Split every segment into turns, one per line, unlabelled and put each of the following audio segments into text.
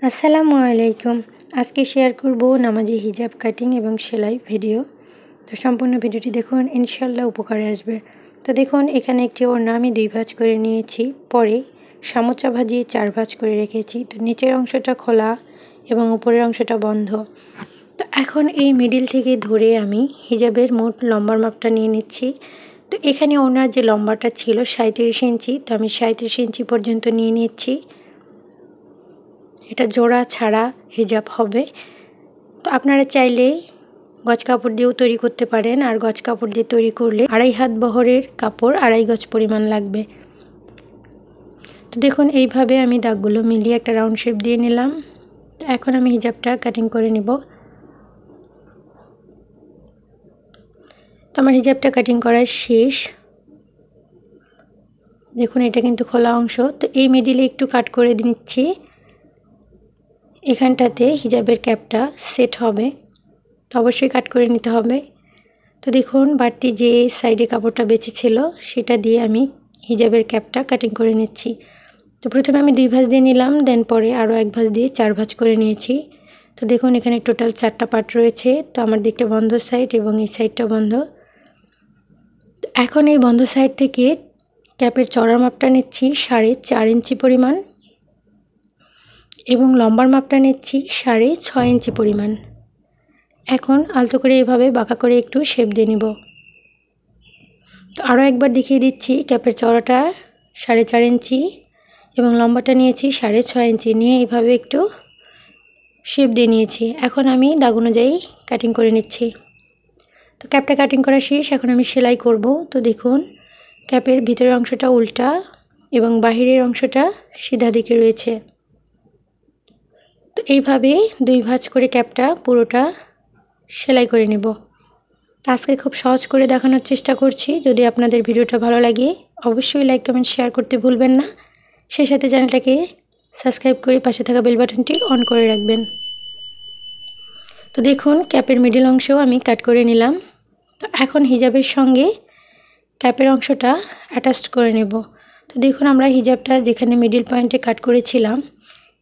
আসসালামু আলাইকুম। আজকে শেয়ার করব নামাজি হিজাব কাটিং এবং সেলাই ভিডিও। তো সম্পূর্ণ ভিডিওটি দেখুন, ইনশাআল্লাহ উপকারে আসবে। তো দেখুন, এখানে একটি ওড়না আমি 2 ভাঁজ করে নিয়েছি, পরে সামোচা ভাজিয়ে 4 ভাঁজ করে রেখেছি। তো নিচের অংশটা খোলা এবং উপরের অংশটা বন্ধ। তো এখন এই মিডিল থেকে ধরে আমি হিজাবের মোট লম্বার মাপটা নিয়ে নিচ্ছি। তো এখানে ওড়নার যে লম্বাটা ছিল 37 ইঞ্চি, তো আমি 37 ইঞ্চি পর্যন্ত নিয়ে নিচ্ছি। এটা জোড়া ছাড়া হিজাব হবে। তো আপনারা চাইলে গজ কাপড় দিয়েও তৈরি করতে পারেন, আর গজ কাপড় দিয়ে তৈরি করলে 2.5 হাত বহরের কাপড় 2.5 গজ পরিমাণ লাগবে। তো দেখুন, এইভাবে আমি দাগগুলো মিলিয়ে একটা রাউন্ড শেপ দিয়ে নিলাম। তো এখন আমি হিজাবটা কাটিং করে নিব। তো আমার হিজাবটা কাটিং করা শেষ। দেখুন, এটা কিন্তু খোলা অংশ। তো এই মিডিলে একটু কাট করে নিচ্ছি, এখানটাতে হিজাবের ক্যাপটা সেট হবে। তো অবশ্যই কাট করে নিতে হবে। তো দেখুন, বাড়তি যে সাইডে কাপড়টা বেঁচে ছিল সেটা দিয়ে আমি হিজাবের ক্যাপটা কাটিং করে নিচ্ছি। তো প্রথমে আমি 2 ভাঁজ দিয়ে নিলাম, দেন পরে আরও 1 ভাঁজ দিয়ে 4 ভাঁজ করে নিয়েছি। তো দেখুন, এখানে টোটাল 4টা পার্ট রয়েছে। তো আমার দিকটা বন্ধ সাইড এবং এই সাইডটা বন্ধ। এখন এই বন্ধ সাইড থেকে ক্যাপের চওড়ার মাপটা নিচ্ছি 4.5 ইঞ্চি পরিমাণ এবং লম্বার মাপটা নিচ্ছি 6.5 ইঞ্চি পরিমাণ। এখন আলতো করে এভাবে বাঁকা করে একটু শেপ দিয়ে নিব। তো আরও একবার দেখিয়ে দিচ্ছি, ক্যাপের চওড়াটা 4.5 ইঞ্চি এবং লম্বাটা নিয়েছি 6.5 ইঞ্চি, নিয়ে এইভাবে একটু শেপ দিয়ে নিয়েছি। এখন আমি দাগ অনুযায়ী কাটিং করে নিচ্ছি। তো ক্যাপটা কাটিং করা শেষ, এখন আমি সেলাই করব। তো দেখুন, ক্যাপের ভিতরের অংশটা উল্টা এবং বাহিরের অংশটা সিধা দিকে রয়েছে। তো এইভাবে 2 ভাঁজ করে ক্যাপটা পুরোটা সেলাই করে নেব। আজকে খুব সহজ করে দেখানোর চেষ্টা করছি। যদি আপনাদের ভিডিওটা ভালো লাগে অবশ্যই লাইক, কমেন্ট, শেয়ার করতে ভুলবেন না। সেই সাথে চ্যানেলটাকে সাবস্ক্রাইব করে পাশে থাকা বেল বাটনটি অন করে রাখবেন। তো দেখুন, ক্যাপের মিডল অংশও আমি কাট করে নিলাম। তো এখন হিজাবের সঙ্গে ক্যাপের অংশটা অ্যাটাচ করে নেব। তো দেখুন, আমরা হিজাবটা যেখানে মিডল পয়েন্টে কাট করেছিলাম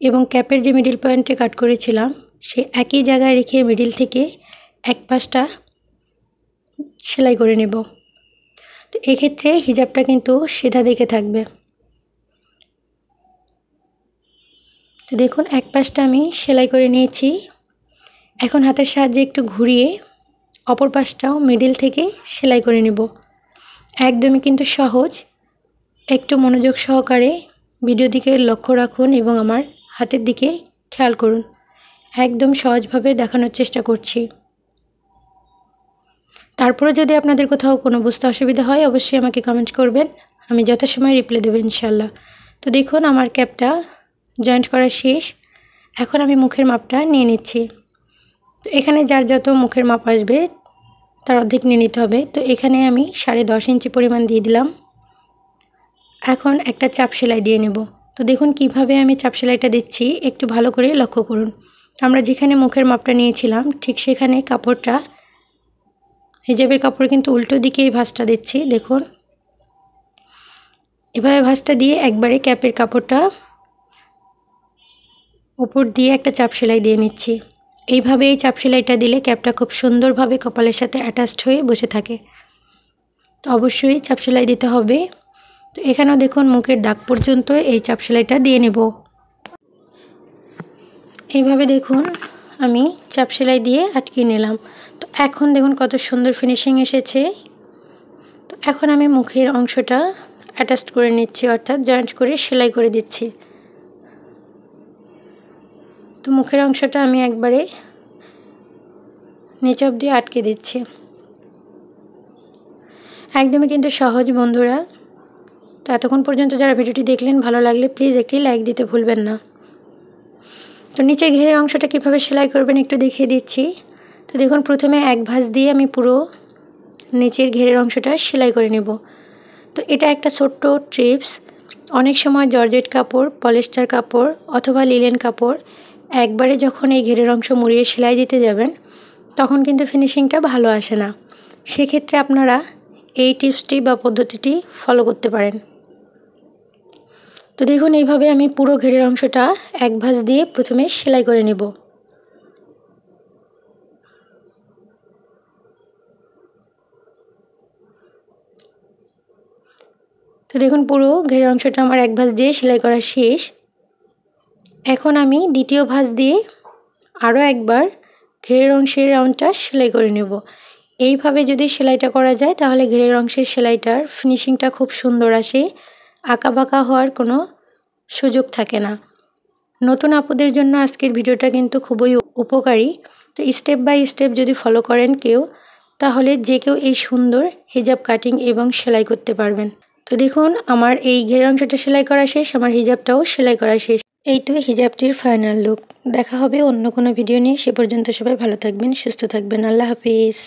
এবং ক্যাপের যে মিডল পয়েন্টে কাট করেছিলাম সে একই জায়গায় রেখে মিডল থেকে এক পাশটা সেলাই করে নেব। তো এক্ষেত্রে হিজাবটা কিন্তু সিধা দিকে থাকবে। তো দেখুন, এক পাশটা আমি সেলাই করে নিয়েছি। এখন হাতের সাহায্যে একটু ঘুরিয়ে অপর পাশটাও মিডল থেকে সেলাই করে নেব। একদমই কিন্তু সহজ। একটু মনোযোগ সহকারে ভিডিও দিকে লক্ষ্য রাখুন এবং আমার হাতের দিকে খেয়াল করুন। একদম সহজভাবে দেখানোর চেষ্টা করছি। তারপরে যদি আপনাদের কোথাও কোনো বুঝতে অসুবিধা হয় অবশ্যই আমাকে কমেন্ট করবেন, আমি যথাসময়ে রিপ্লাই দেবো ইনশাল্লাহ। তো দেখুন, আমার ক্যাপটা জয়েন্ট করা শেষ। এখন আমি মুখের মাপটা নিয়ে নিচ্ছি। তো এখানে যার যত মুখের মাপ আসবে তার অর্ধেক নিয়ে নিতে হবে। তো এখানে আমি 10.5 ইঞ্চি পরিমাণ দিয়ে দিলাম। এখন একটা চাপ সেলাই দিয়ে নেব। তো দেখুন কিভাবে আমি চাপ সেলাইটা দিচ্ছি, একটু ভালো করে লক্ষ্য করুন। আমরা যেখানে মুখের মাপটা নিয়েছিলাম ঠিক সেখানে কাপড়টা, হিজাবের কাপড় কিন্তু উল্টো দিকে এই ভাঁজটা দিচ্ছি। দেখুন, এভাবে ভাঁজটা দিয়ে একবারে ক্যাপের কাপড়টা উপর দিয়ে একটা চাপ সেলাই দিয়ে নিচ্ছি। এইভাবে এই চাপ সেলাইটা দিলে ক্যাপটা খুব সুন্দরভাবে কপালের সাথে অ্যাটাচড হয়ে বসে থাকে। তো অবশ্যই চাপ সেলাই দিতে হবে। তো এখানেও দেখুন, মুখের দাগ পর্যন্ত এই চাপ সেলাইটা দিয়ে নেব। এইভাবে দেখুন আমি চাপ সেলাই দিয়ে আটকে নিলাম। তো এখন দেখুন কত সুন্দর ফিনিশিং এসেছে। তো এখন আমি মুখের অংশটা অ্যাটাচ করে নিচ্ছি, অর্থাৎ জয়েন্ট করে সেলাই করে দিচ্ছি। তো মুখের অংশটা আমি একবারে নিচ অবধি আটকে দিচ্ছি। একদমই কিন্তু সহজ বন্ধুরা। তো এতক্ষণ পর্যন্ত যারা ভিডিওটি দেখলেন, ভালো লাগলে প্লিজ একটি লাইক দিতে ভুলবেন না। তো নিচের ঘেরের অংশটা কীভাবে সেলাই করবেন একটু দেখিয়ে দিচ্ছি। তো দেখুন, প্রথমে 1 ভাঁজ দিয়ে আমি পুরো নিচের ঘেরের অংশটা সেলাই করে নেব। তো এটা একটা ছোট্ট টিপস। অনেক সময় জর্জেট কাপড়, পলিস্টার কাপড় অথবা লিলেন কাপড় একবারে যখন এই ঘেরের অংশ মুড়িয়ে সেলাই দিতে যাবেন তখন কিন্তু ফিনিশিংটা ভালো আসে না। সেক্ষেত্রে আপনারা এই টিপসটি বা পদ্ধতিটি ফলো করতে পারেন। তো দেখুন এইভাবে আমি পুরো ঘেরের অংশটা এক ভাঁজ দিয়ে প্রথমে সেলাই করে নেব। তো দেখুন পুরো ঘেরের অংশটা আমার এক ভাঁজ দিয়ে সেলাই করা শেষ। এখন আমি দ্বিতীয় ভাঁজ দিয়ে আরও একবার ঘেরের অংশের রাউন্ডটা সেলাই করে নেব। এইভাবে যদি সেলাইটা করা যায় তাহলে ঘেরের অংশের সেলাইটার ফিনিশিংটা খুব সুন্দর আসে, আঁকাবাঁকা হওয়ার কোনো সুযোগ থাকে না। নতুন আপুদের জন্য আজকের ভিডিওটা কিন্তু খুবই উপকারী। তো স্টেপ বাই স্টেপ যদি ফলো করেন কেউ, তাহলে যে কেউ এই সুন্দর হিজাব কাটিং এবং সেলাই করতে পারবেন। তো দেখুন আমার এই ঘেরের অংশটা সেলাই করা শেষ, আমার হিজাবটাও সেলাই করা শেষ। এই তো হিজাবটির ফাইনাল লুক। দেখা হবে অন্য কোনো ভিডিও নিয়ে। সে পর্যন্ত সবাই ভালো থাকবেন, সুস্থ থাকবেন। আল্লাহ হাফিজ।